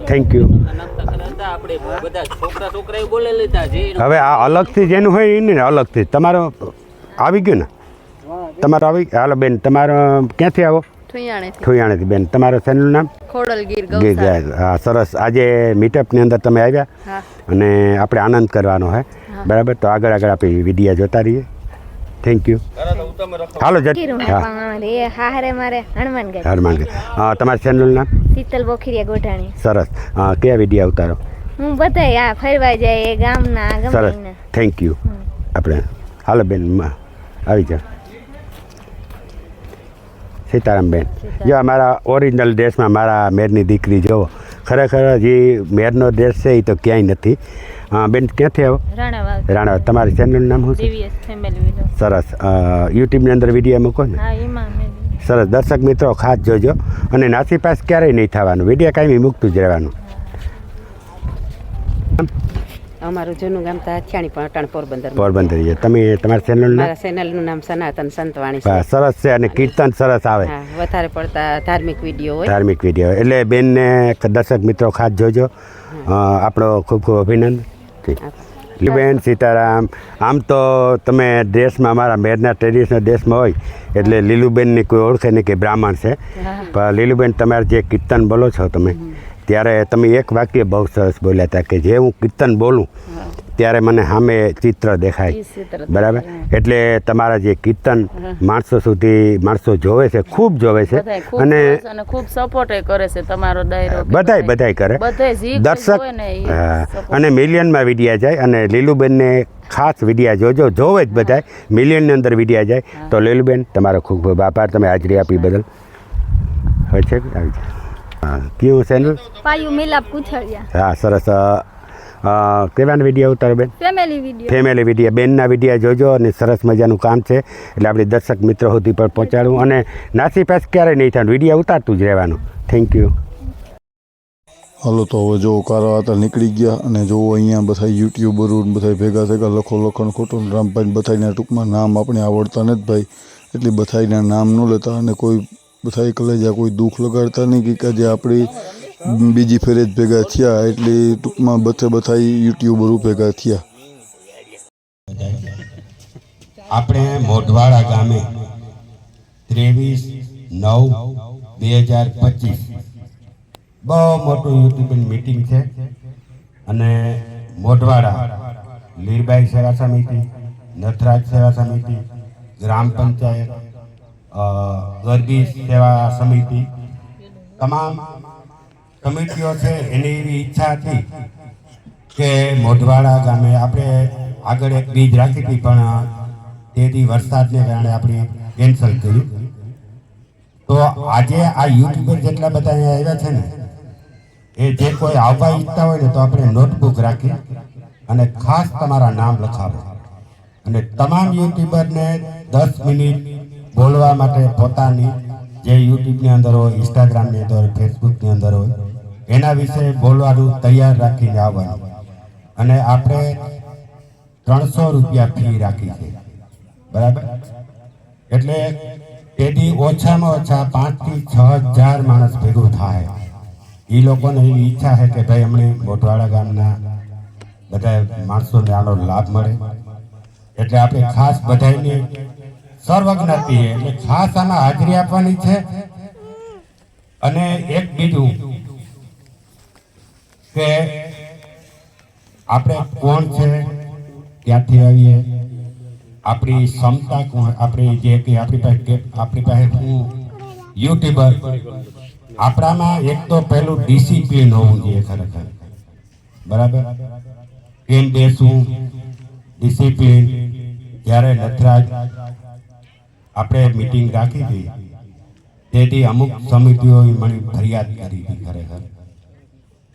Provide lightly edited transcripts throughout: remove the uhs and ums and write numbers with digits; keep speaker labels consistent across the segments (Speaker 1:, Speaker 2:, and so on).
Speaker 1: Thank you. હવે આ અલગથી જેનું હોય એને ને અલગથી તમારો આવી ગયું ને તમારો આવી હાલો બેન તમારો ક્યાંથી આવો ઠુયાણેથી બેન તમારું ચેનલનું નામ ગીર હા સરસ આજે મીટઅપની અંદર તમે આવ્યા અને આપણે આનંદ કરવાનો છે બરાબર તો આગળ આગળ આપણે વિડીયા જોતા રહીએ થેન્ક યુ હાલો હનુમાનગઢ તમારા ચેનલનું નામ
Speaker 2: શીતલ બોખીરિયા ગોઠાણી
Speaker 1: સરસ કયા વિડીયા ઉતારો
Speaker 2: હું બધાય આ ફરવા જાય ગામના
Speaker 1: સરસ થેન્ક યુ આપણે હાલો બેન આવી જાઓ સીતારામબેન જો અમારા ઓરિજિનલ ડ્રેસમાં મારા મેરની દીકરી જોવો ખરેખર જે મેરનો ડ્રેસ છે એ તો ક્યાંય નથી બેન ક્યાંથી આવો રાણા તમારી ચેનલનું નામ શું છે સરસ યુટ્યુબની અંદર વિડીયો મૂકો ને સરસ દર્શક મિત્રો ખાસ જોજો અને નાસી પાસ ક્યારેય નહીં થવાનું વિડીયો કાંઈ મૂકતું જ રહેવાનું
Speaker 3: અમારું જૂનું ગામ તો હથિયાણી પણ અટાણ
Speaker 1: પોરબંદર છે તમે તમારા
Speaker 3: ચેનલનું નામ સનાતન સંતવાણી
Speaker 1: સરસ છે અને કીર્તન સરસ આવે
Speaker 3: વધારે પડતા ધાર્મિક
Speaker 1: વિડીયો એટલે બેનને દર્શક મિત્રો ખાસ જોજો આપણો ખૂબ ખૂબ અભિનંદન લીલુબેન સીતારામ આમ તો તમે ડ્રેસમાં અમારા મેરના ટ્રેડિશનલ ડ્રેસમાં હોય એટલે લીલુબેનની કોઈ ઓળખે નહીં કે બ્રાહ્મણ છે પણ લીલુબેન તમારે જે કીર્તન બોલો છો તમે ત્યારે તમે એક વાક્ય બહુ સરસ બોલ્યા હતા કે જે હું કીર્તન બોલું ત્યારે મને સામે ચિત્ર દેખાય બરાબર એટલે તમારા જે કીર્તન માણસો સુધી માણસો જોવે છે ખૂબ જોવે છે અને
Speaker 4: ખૂબ સપોર્ટ કરે છે તમારો ડાયરો
Speaker 1: બધાય કરે દર્શક અને મિલિયનમાં વિડીયા જાય અને લીલુબેનને ખાસ વિડીયા જોવે જ બધાય મિલિયનની અંદર વિડીયા જાય તો લીલુબેન તમારો ખૂબ ખૂબ આભાર તમે હાજરી આપી બદલ હોય છે આવી જાય કયું ચેનલ
Speaker 2: પાયુ મિલાપ કુછડિયા
Speaker 1: હા સરસ કેવાના વિડીયો ઉતારો બેન ફેમિલી વિડીયો બેનના વિડીયો જોજો અને સરસ મજાનું કામ છે એટલે આપણી દર્શક મિત્રો સુધી પર પહોંચાડવું અને નાસી પાસ ક્યારેય નહીં થવાનું વિડીયો ઉતારતું જ રહેવાનું થેન્ક યુ
Speaker 5: હાલો તો હવે જો કારા હતા નીકળી ગયા અને જો અહીંયા બધા યુટ્યુબરો બધા ભેગા થયા લખણ ખોટું રામભાઈ બધાના ટૂંકમાં નામ આપણે આવડતા નથી ભાઈ એટલે બધાના નામ ન લેતા અને કોઈ બધા કલેજા કોઈ દુઃખ લગાડતા નહીં કે જે આપણી બીજી ફેરે જ ભેગા થયા એટલે ટૂંકમાં બધા યુટ્યુબરો ભેગા થયા
Speaker 1: આપણે મોઢવાડા ગામે 23/9/2025 બહુ મોટું યુટ્યુબ મીટિંગ છે અને મોઢવાડા લીરબાઈ સેવા સમિતિ નથરાજ સેવા સમિતિ ગ્રામ પંચાયત ગરબી સેવા સમિતિ તમામ કમિટીઓ છે એની એવી ઈચ્છા હતી કે મોઢવાડા ગામે આપણે આગળ એક બીજ રાખી હતી પણ તેથી વરસાદને કારણે આપણે કેન્સલ કર્યું તો આજે આ યુટ્યુબર જેટલા બધા અહીંયા આવ્યા છે ને એ જે કોઈ આવવા ઈચ્છતા હોય ને તો આપણે નોટબુક રાખી અને ખાસ તમારા નામ લખાવો અને તમામ યુટ્યુબરને 10 મિનિટ બોલવા માટે પોતાની જે યુટ્યુબની અંદર હોય ઇન્સ્ટાગ્રામની અંદર હોય ફેસબુકની અંદર હોય એના વિશે બોલવાનું તૈયાર રાખીને આવવાનું અને આપણે 300 રૂપિયા ફી રાખી છે બરાબર એટલે તેથી ઓછામાં ઓછા 5 થી 6,000 માણસ ભેગું થાય એ લોકોને એવી ઈચ્છા છે કે ભાઈ અમને મોઢવાડા ગામના બધા માણસોને આનો લાભ મળે એટલે આપણે ખાસ બધાને સર્વજ્ઞાતિ એટલે ખાસ આમાં હાજરી આપવાની છે અને એક બીજું કે આપણે કોણ છે ક્યાંથી આવીએ આપણી ક્ષમતા કોણ આપણી જે કે આપણી પાસે હું યુટ્યુબર આપણામાં એક તો પહેલું ડિસિપ્લિન હોવું જોઈએ ખરેખર બરાબર કેમ બેસવું ડિસિપ્લિન જ્યારે નથરાજ આપણે મીટિંગ રાખી હતી તેથી અમુક સમિતિઓએ મને ફરિયાદ કરી હતી ખરેખર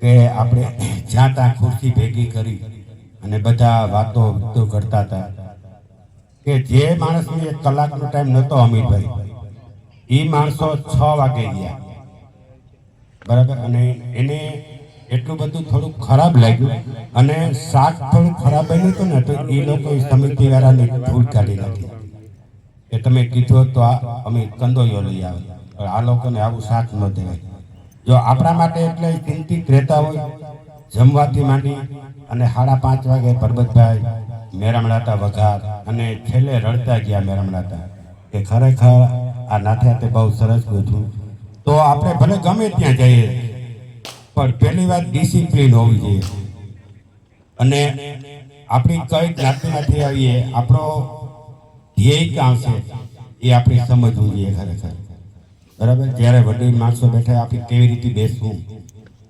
Speaker 1: કે આપણે જ્યાં ત્યાં ખુરશી ભેગી કરી અને બધા વાતો કરતા હતા કે જે માણસને 1 કલાકનો ટાઈમ નહોતો અમીરભાઈ એ માણસો 6 વાગે ગયા બરાબર અને એને એટલું બધું થોડું ખરાબ લાગ્યું અને શાક થોડું ખરાબ બન્યું હતું ને તો એ લોકો સમિતિવાળાની ભૂલ કાઢી નાખી કે તમે કીધું તો અમે કંદોયો લઈ આવે આ લોકોને આવું શાક ન દેવાય જો આપણા માટે એટલે ચિંતિત રહેતા હોય જમવાથી માંડી અને 5:30 વાગે પરબતભાઈ મેરમડાતા વઘાર અને છેલ્લે રડતા ગયા મેરમડાતા કે ખરેખર આ નાથે બહુ સરસ ગોઠવું. તો આપણે ભલે ગમે ત્યાં જઈએ પણ પહેલી વાત ડિસિપ્લિન હોવી જોઈએ. અને આપણી કઈ જ્ઞાતિમાંથી આવીએ, આપણો ધ્યેય કામ છે એ આપણે સમજવું જોઈએ ખરેખર. બરાબર, જ્યારે વડીલ માણસો બેઠા આપણે કેવી રીતે બેસવું,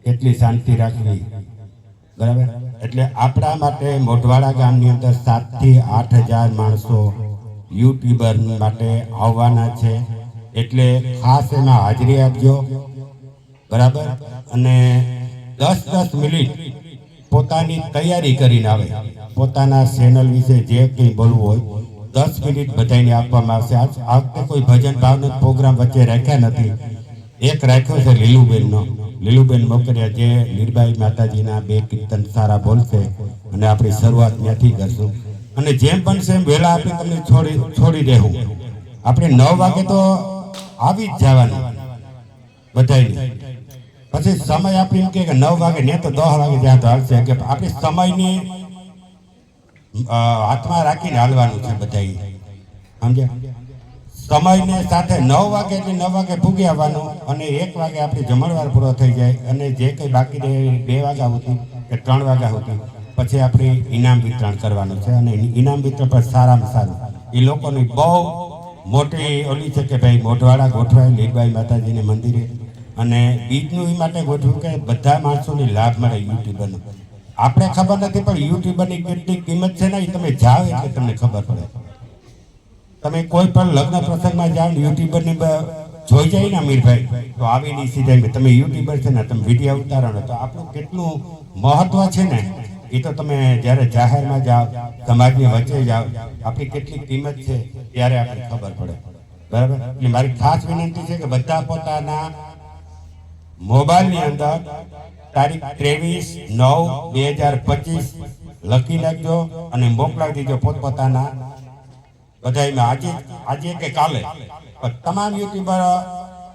Speaker 1: કેટલી શાંતિ રાખવી. બરાબર, એટલે આપણા માટે મોઢવાડા ગામની અંદર 7 થી 8,000 માણસો યુટ્યુબર માટે આવવાના છે. એટલે ખાસ એમાં હાજરી આપજો. બરાબર, અને 10-10 મિનિટ પોતાની તૈયારી કરીને આવે. પોતાના ચેનલ વિશે જે કંઈ બોલવું હોય 10 મિનિટ બધાને આપવામાં આવશે. આ વખતે કોઈ ભજન ભાવનો પ્રોગ્રામ વચ્ચે રાખ્યા નથી. એક રાખ્યો છે લીલુબેન મોકરિયા, જે લીરબાઈ માતાજીના 2 કીર્તન સારા બોલશે અને આપણી શરૂઆત ત્યાંથી કરશું. અને જેમ બનશે એમ વહેલા આપણે તમને છોડી દેવું. આપણે 9 વાગે તો આવી જ જવાનું બધાને. પછી સમય આપણે એમ કે 9 વાગે ને તો 10 વાગે જ્યાં તો હાલશે, કે આપણે સમયની હાથમાં રાખીને હાલવાનું છે બધાએ. સમજ્યા? સમયને સાથે 9 વાગે એટલે 9 વાગે પૂગી આવવાનું અને 1 વાગે આપણે જમણવાર પૂરો થઈ જાય અને જે કંઈ બાકી રહે 2 વાગ્યા સુધી કે 3 વાગ્યા સુધી પછી આપણે ઇનામ વિતરણ કરવાનું છે. અને ઇનામ વિતરણ પર સારામાં સારું એ લોકોની બહુ મોટી ઓલી છે કે ભાઈ મોઢવાડા ગોઠવાય લીરબાઈ માતાજીને મંદિરે. અને બીજનું એ માટે ગોઠવ્યું કે બધા માણસોને લાભ મળે યુટ્યુબરનો. આપણે ખબર નથી પણ યુટ્યુબરની કેટલી કિંમત છે ને એ તમે જાઓ એટલે તમને ખબર પડે. તમે કોઈ પણ લગ્ન પ્રસંગમાં જાઓ યુટ્યુબરની જોઈ જાય ને અમીરભાઈ તો આવી નહીં સીધા તમે યુટ્યુબર છે ને તમે વિડીયો ઉતારો ને તો આપણું કેટલું મહત્વ છે ને એ તો તમે જ્યારે જાહેરમાં જાઓ, સમાજની વચ્ચે જાઓ, આપણી કેટલી કિંમત છે ત્યારે આપણને ખબર પડે. બરાબર, એટલે મારી ખાસ વિનંતી છે કે બધા પોતાના મોબાઈલની અંદર તારીખ 23/9/2025 લખી નાખજો અને મોકલાવી દેજો પોતપોતાના બધામાં. આજે કે કાલે તમામ યુટ્યુબર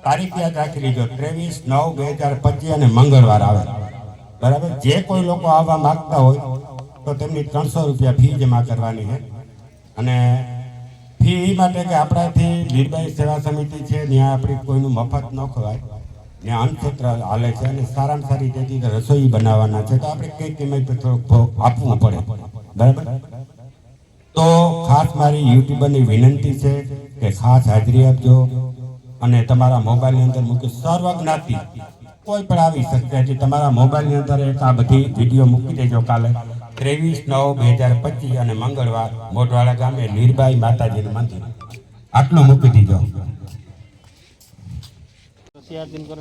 Speaker 1: તારીખ યાદ રાખી લીજો 23/9/2025 અને મંગળવાર આવે. બરાબર, જે કોઈ લોકો આવવા માંગતા હોય તો તેમની 300 રૂપિયા ફી જમા કરવાની છે. અને ફી એ માટે કે આપણાથી લીરબાઈ સેવા સમિતિ છે ત્યાં આપણી કોઈનું મફત ન ખવાય, ત્યાં અન્નક્ષેત્ર હાલે છે અને સારામાં સારી તેથી રસોઈ બનાવવાના છે તો આપણે કઈ કિંમત પર થોડુંક આપવું પડે. બરાબર, તો ખાસ મારી યુટ્યુબરની વિનંતી છે કે ખાસ હાજરી આપજો અને તમારા મોબાઈલની અંદર મૂકી સર્વ જ્ઞાતિ કોઈ પણ આવી શકે એટલે તમારા મોબાઈલની અંદર એક આ બધી વિડીયો મૂકી દેજો. કાલે 23/9/2025 અને મંગળવાર મોઢવાડા ગામે લીરબાઈ માતાજીનું મંદિર. આટલું મૂકી દીધો.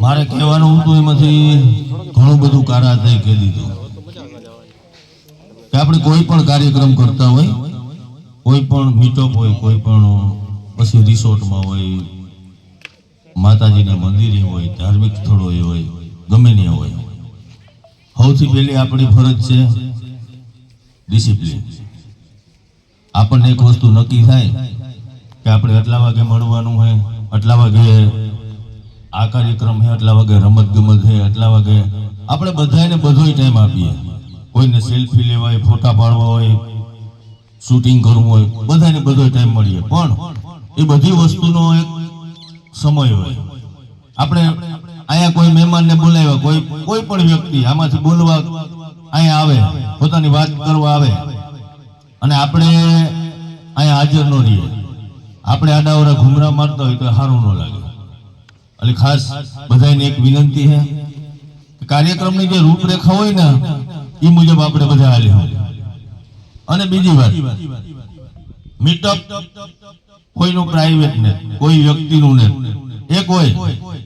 Speaker 6: મારે કહેવાનું હતું એમાંથી ઘણું બધું કારા થઈ કહી દીધું કે આપણે કોઈ પણ કાર્યક્રમ કરતા હોય, કોઈ પણ મીટઅપ હોય, કોઈ પણ પછી રિસોર્ટમાં હોય, માતાજીના મંદિરે હોય, ધાર્મિક સ્થળોએ હોય, ગમે ત્યાં હોય, સૌથી પહેલી આપણી ફરજ છે ડિસિપ્લિન. આપણને એક વસ્તુ નક્કી થાય કે આપણે આટલા વાગે મળવાનું હોય, આટલા વાગે આ કાર્યક્રમ છે, આટલા વાગે રમત ગમત છે, આટલા વાગે આપણે બધાને બધોય ટાઈમ આપીએ. કોઈને સેલ્ફી લેવા હોય, ફોટા પાડવા હોય, શૂટિંગ કરવું હોય, બધાને બધો ટાઈમ મળીએ. પણ એ બધી વસ્તુનો એક સમય હોય. આપણે અહીંયા કોઈ મહેમાનને બોલાવ્યા, કોઈ પણ વ્યક્તિ આમાંથી બોલવા અહીંયા આવે, પોતાની વાત કરવા આવે અને આપણે અહીંયા હાજર ન રહીએ, આપણે આડાવડા ઘૂમરા મારતા હોય તો સારું ન લાગે. એટલે ખાસ બધાને એક વિનંતી છે કે કાર્યક્રમની જે રૂપરેખા હોય ને એ મુજબ આપણે બધા હાલી હોય. અને બીજી વાત, મીટઅપ કોઈનું પ્રાઇવેટ ને કોઈ વ્યક્તિનું ને એક હોય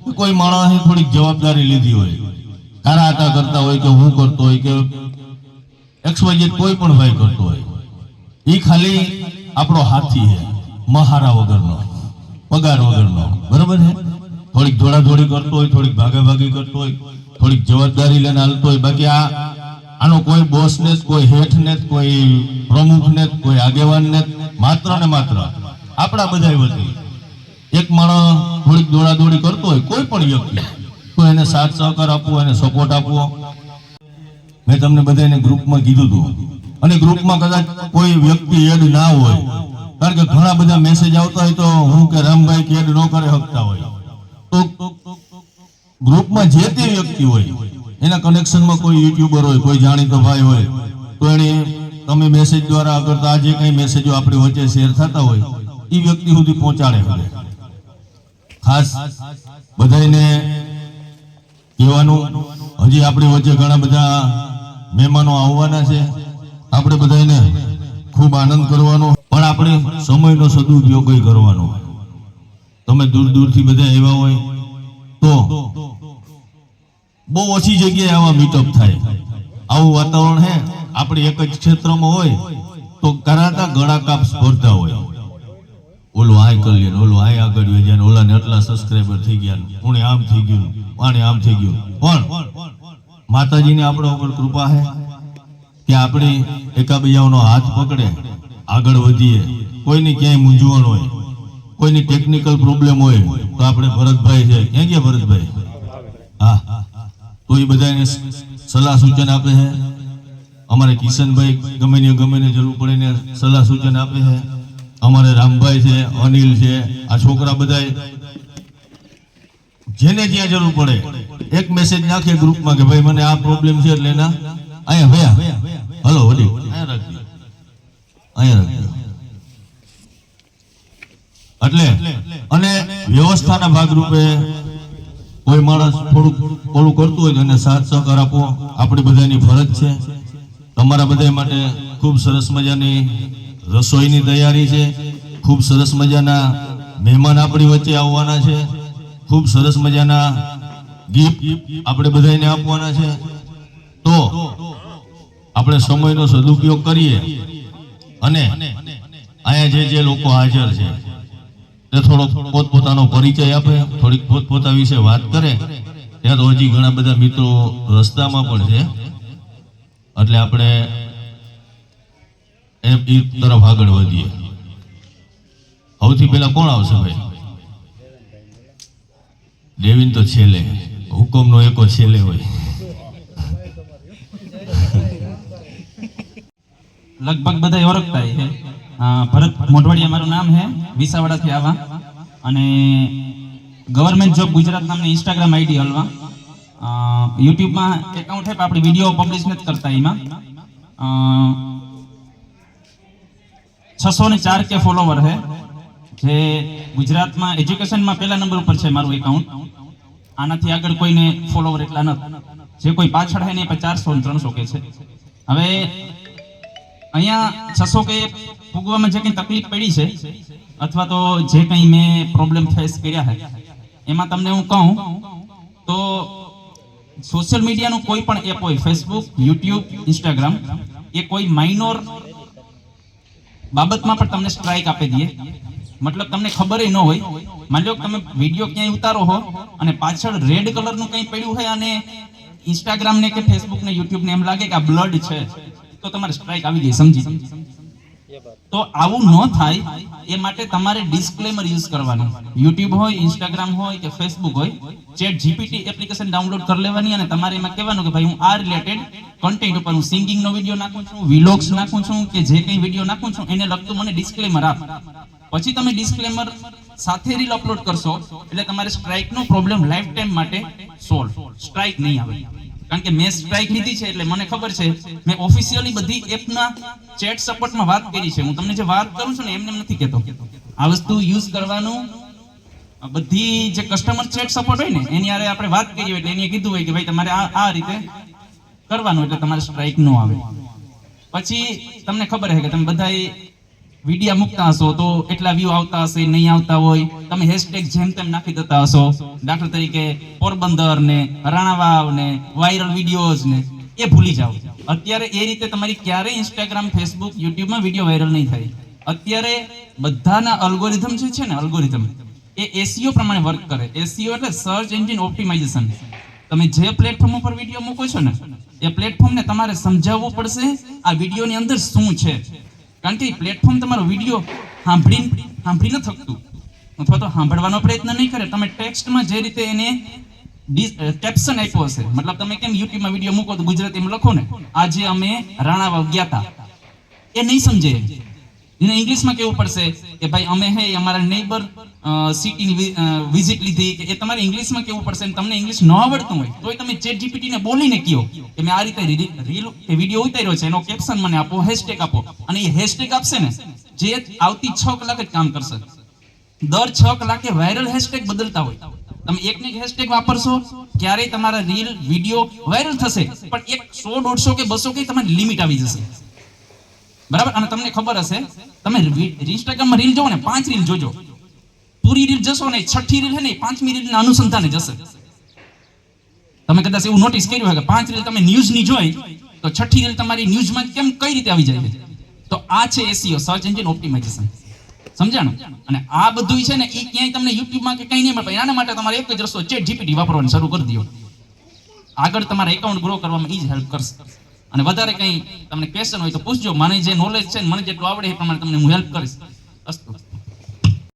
Speaker 6: કે કોઈ માણસે થોડીક જવાબદારી લીધી હોય, કારાતા કરતા હોય કે હું કરતો હોય કે XYZ કોઈ પણ ભાઈ કરતો હોય, એ ખાલી આપણો હાથી છે, મહારા વગરનો, પગાર વગરનો. બરોબર છે? થોડીક દોડાદોડી કરતો હોય, થોડીક ભાગાભાગી કરતો હોય, થોડીક જવાબદારી લઈને હાલતો હોય. બાકી આનો કોઈ બોસ ને, કોઈ હેઠ ને, કોઈ પ્રમુખ ને, કોઈ આગેવાન ને, માત્ર ને માત્ર આપણા બધા વતી એક માણસ થોડીક દોડાદોડી કરતો હોય, કોઈ પણ વ્યક્તિ તો એને સાથ સહકાર આપવો, એને સપોર્ટ આપવો. મેં તમને બધાને ગ્રુપમાં કીધું હતું, અને ગ્રુપમાં કદાચ કોઈ વ્યક્તિ એડ ના હોય, કારણ કે ઘણા બધા મેસેજ આવતા હોય તો હું કે રામભાઈ કે એડ ન કરે શકતા હોય, તો ગ્રુપમાં જે તે વ્યક્તિ હોય એના કનેક્શનમાં કોઈ યુટ્યુબર હોય, કોઈ જાણીતો ભાઈ હોય, તો એને તમે મેસેજ દ્વારા અગર તો આ જે કંઈ મેસેજો આપણી વચ્ચે શેર થતા હોય એ વ્યક્તિ સુધી પહોંચાડે. ખાસ બધાને કહેવાનું, હજી આપણી વચ્ચે ઘણા બધા મહેમાનો આવવાના છે, આપણે બધાને ખૂબ આનંદ કરવાનો, પણ આપણે સમયનો સદુપયોગ કરવાનો. તમે દૂર દૂરથી બધા આવ્યા હોય તો બહુ ઓછી જગ્યાએ આવા મીટઅપ થાય. આવું વાતાવરણ હે, આપણે એક જ ક્ષેત્રમાં હોય તો કરાતા ગળા કાપ સ્પર્ધા હોય. ઓલું આય કરી લે, ઓલું આય આગળ વહી જાય, ઓલાને આટલા સબસ્ક્રાઈબર થઈ ગયા, કોણે આમ થઈ ગયું, આને આમ થઈ ગયું. પણ માતાજીની આપણા ઉપર કૃપા છે કે આપણે એકાબીજાનો હાથ પકડે, આગળ વધીએ. કોઈની ક્યાંય મૂંઝવણ હોય, કોઈની ટેકનિકલ પ્રોબ્લેમ હોય તો આપણે ભરતભાઈ છે, ક્યાં ગયા ભરતભાઈ? હા, તો એ બધાને સલાહ સૂચન આપે છે. અમારે કિશનભાઈ ગમે ને જરૂર પડે ને સલાહ સૂચન આપે છે. અમારે રામભાઈ છે, અનિલ છે, આ છોકરા બધા જેને જ્યાં જરૂર પડે એક મેસેજ નાખે ગ્રુપમાં કે ભાઈ મને આ પ્રોબ્લેમ છે, એટલે એના અહીંયા ભયા હલો વડી અહીંયા રાખજો, અહીંયા રાખજો. એટલે અને વ્યવસ્થાના ભાગરૂપે કોઈ માણસ થોડુંક ઓલું કરતું હોય તો એને સાથ સહકાર આપવો આપણી બધાની ફરજ છે. તમારા બધા માટે ખૂબ સરસ મજાની રસોઈની તૈયારી છે, ખૂબ સરસ મજાના મહેમાન આપણી વચ્ચે આવવાના છે, ખૂબ સરસ મજાના ગિફ્ટ આપણે બધાને આપવાના છે. તો આપણે સમયનો સદુપયોગ કરીએ અને અહીંયા જે લોકો હાજર છે તે થોડો પોતપોતાનો પરિચય આપે, થોડીક પોતપોતા વિશે વાત કરે. ત્યાં તો હજી ઘણા બધા મિત્રો રસ્તામાં પણ છે, એટલે આપણે એ તરફ આગળ વધીએ. સૌથી પહેલા કોણ આવશે ભાઈ? ડેવિન તો છેલ્લે, હુકમનો એકો છેલ્લે હોય.
Speaker 7: લગભગ બધા ઓળખતા છે. ભરત મોઢવાડિયા મારું નામ છે, વિસાવડાથી આવા, અને ગવર્મેન્ટ જોબ ગુજરાત નામની ઇન્સ્ટાગ્રામ આઈડી હલવા. યુટ્યુબમાં એકાઉન્ટ છે, આપણી વિડીયો પબ્લિશ નથી કરતા. એમાં 604K ફોલોવર છે, જે ગુજરાતમાં એજ્યુકેશનમાં પહેલા નંબર ઉપર છે મારું એકાઉન્ટ. આનાથી આગળ કોઈને ફોલોવર એટલા નથી. જે કોઈ પાછળ છે ને 400 300K છે. હવે અહીંયા 600K પૂગવામાં જે કંઈ તકલીફ પડી છે અથવા તો જે કંઈ મેં પ્રોબ્લેમ ફેસ કર્યા છે એમાં તમને હું કહું તો સોશિયલ મીડિયાનું કોઈ પણ એપ હોય, ફેસબુક, યુટ્યુબ, ઇન્સ્ટાગ્રામ, એ કોઈ માઇનોર બાબતમાં પણ તમને સ્ટ્રાઇક આપી દે. મતલબ તમને ખબર ન હોય, માની લો તમે વિડીયો ક્યાંય ઉતારો હો અને પાછળ રેડ કલરનું કંઈ પડ્યું હોય અને ઇન્સ્ટાગ્રામ ને કે ફેસબુક ને યુટ્યુબ ને એમ લાગે કે આ બ્લડ છે, તો તમારે સ્ટ્રાઇક આવી જાય. સમજી? તો આવું ન થાય એ માટે તમારે ડિસ્ક્લેમર યુઝ કરવાનું. યુટ્યુબ હોય, ઇન્સ્ટાગ્રામ હોય કે ફેસબુક હોય, ચેટ જીપીટી એપ્લિકેશન ડાઉનલોડ કરી લેવાની અને તમારે એમાં કહેવાનું કે ભાઈ હું આ રિલેટેડ કન્ટેન્ટ ઉપર હું સિંગિંગનો વિડીયો નાખું છું, વ્લોગ્સ નાખું છું કે જે કંઈ વિડીયો નાખું છું એને લગતું મને ડિસ્ક્લેમર આપ. પછી તમે ડિસ્ક્લેમર સાથે રીલ અપલોડ કરશો એટલે તમારે સ્ટ્રાઇકનો પ્રોબ્લેમ લાઈફ ટાઈમ માટે સોલ્વ. સ્ટ્રાઇક નહીં આવે, કારણ કે મેં સ્ટ્રાઇક લીધી છે એટલે મને ખબર છે. મેં ઓફિશિયલી બધી એપના ચેટ સપોર્ટમાં વાત કરી છે. હું તમને જે વાત કરું છું ને એમને નથી કહેતો. આ વસ્તુ યુઝ કરવાનું. બધી જે કસ્ટમર ચેટ સપોર્ટ હોય ને એની આરે આપણે વાત કરી હોય એટલે એને કીધું હોય કે ભાઈ તમારે આ રીતે કરવાનું એટલે તમારે સ્ટ્રાઇક ન આવે. પછી તમને ખબર છે કે તમે બધા વિડીયા મૂકતા હશો તો એટલા વ્યૂ આવતા હશે, નહીં આવતા હોય. તમે હેશટેગ જેમ તેમ નાખી દેતા હશો. દાખલા તરીકે પોરબંદર ને રાણાવાવ ને વાયરલ વિડીયોઝ ને એ ભૂલી જાઓ. અત્યારે એ રીતે તમારી ક્યારેય ઇન્સ્ટાગ્રામ, ફેસબુક, યુટ્યુબમાં વિડીયો વાયરલ નહીં થાય. અત્યારે બધાના અલ્ગોરિધમ જે છે ને, અલ્ગોરિધમ એ એસીઓ પ્રમાણે વર્ક કરે. એસીઓ એટલે સર્ચ એન્જિન ઓપ્ટિમાઇઝેશન. તમે જે પ્લેટફોર્મ ઉપર વિડીયો મૂકો છો ને એ પ્લેટફોર્મને તમારે સમજાવવું પડશે આ વિડીયોની અંદર શું છે. કારણ કે પ્લેટફોર્મ તમારો વિડીયો સાંભળી ન થકતું અથવા તો સાંભળવાનો પ્રયત્ન નહીં કરે. તમે ટેક્સ્ટમાં જે રીતે એને કેપ્શન આપ્યો હશે, મતલબ તમે કેમ યુટ્યુબમાં વિડીયો મૂકો તો ગુજરાતીમાં લખો ને, આજે અમે રાણાવાવ ગયા હતા, એ નહીં સમજે. એને ઇંગ્લિશમાં કેવું પડશે કે ભાઈ અમે હે અમારા નેબર સિટીની વિઝિટ લીધી, કે એ તમારે ઇંગ્લિશમાં કેવું પડશે. અને તમને ઇંગ્લિશ ન આવડતું હોય તોય તમે ચેટ જીપીટીને બોલીને કહો કે મેં આ રીતે રીલ કે વિડીયો ઉતાર્યો છે, એનો કેપ્શન મને આપો, હેશટેગ આપો. અને એ હેશટેગ આપશે ને, જે આવતી 6 કલાક જ કામ કરશે. દર 6 કલાકે વાયરલ હેશટેગ બદલતા હોય. તમે એકને એક હેશટેગ વાપરશો ક્યારેય તમારા રીલ વિડીયો વાયરલ થશે, પણ 100, 150 કે 200 કે તમારી લિમિટ આવી જશે, બરાબર. અને તમને ખબર હશે, તમે ઇન્સ્ટાગ્રામમાં રીલ જોવો ને, 5 રીલ જોજો, પૂરી રીલ જશો ને 6ઠી રીલ હે ને 5મી રીલના અનુસંધાને જશે. તમે કદાચ એવું નોટિસ કર્યું હોય કે 5 રીલ તમે ન્યૂઝની જોઈ તો 6ઠી રીલ તમારી ન્યૂઝમાં કેમ કઈ રીતે આવી જાય છે? તો આ છે SEO, સર્ચ એન્જિન ઓપ્ટિમાઇઝેશન. સમજાણું? અને આ બધું છે ને એ ક્યાંય તમને યુટ્યુબમાં કે કંઈ નહીં મળે. એના માટે તમારે એક જ રસ્તો, ચેટ જીપીટી વાપરવાનું શરૂ કરી દો. આગળ તમારા એકાઉન્ટ ગ્રો કરવામાં એ જ હેલ્પ કરશે. અને વધારે કંઈ તમને ક્વેશ્ચન હોય તો પૂછજો, મને જે નોલેજ છે મને જેટલું આવડે એ પ્રમાણે તમને હું હેલ્પ કરીશ. અસ્તુ.